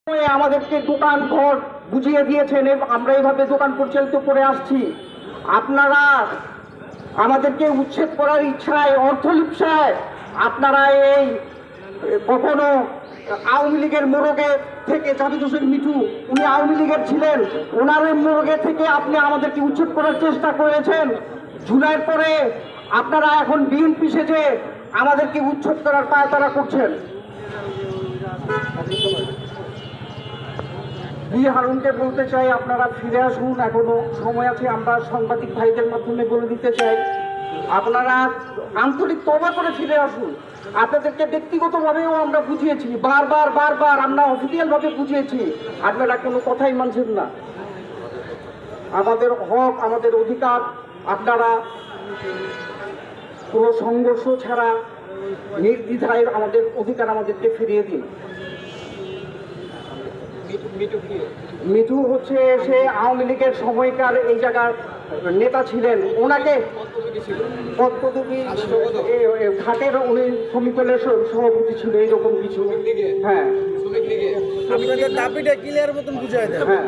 আমাদেরকে দোকান ঘর বুঝিয়ে দিয়েছেন এবং আমরা এইভাবে দোকান পরিচালিত করে আসছি। আপনারা আমাদেরকে উচ্ছেদ করার ইচ্ছায়, অর্থলিপ্সায় আপনারা এই কখনো আওয়ামী লীগের মোড়গে থেকে জাভেদ হোসেন মিঠু, উনি আওয়ামী লীগের ছিলেন, ওনার মোড়গে থেকে আপনি আমাদেরকে উচ্ছেদ করার চেষ্টা করেছেন। জুলাইয়ের পরে আপনারা এখন বিএনপি সেজে আমাদেরকে উচ্ছেদ করার পায়তারা করছেন। হারুনকে বলতে চাই, আপনারা ফিরে আসুন, এখনো সময় আছে। আমরা সাংবাদিক ভাইদের মাধ্যমে বলে দিতে চাই, আপনারা আন্তরিক তওবা করে ফিরে আসুন। আপনাদেরকে ব্যক্তিগতভাবেও আমরা বুঝিয়েছি, বারবার আমরা অফিসিয়ালভাবে বুঝিয়েছি, আপনারা কোনো কথাই মানছেন না। আমাদের হক, আমাদের অধিকার, আপনারা কোনো সংঘর্ষ ছাড়া নির্দ্বিধায় আমাদের অধিকার আমাদেরকে ফিরিয়ে দিন। মিঠু হচ্ছে সে আওয়ামী লীগের সময়কার এই জায়গার নেতা ছিলেন। ওনাকে পদপদবী ঘাটের উনি শ্রমিক দলের সভাপতি ছিল, এইরকম কিছু। হ্যাঁ, আপনাদের দাবিটা ক্লিয়ার মতন বুঝাই দেন। হ্যাঁ।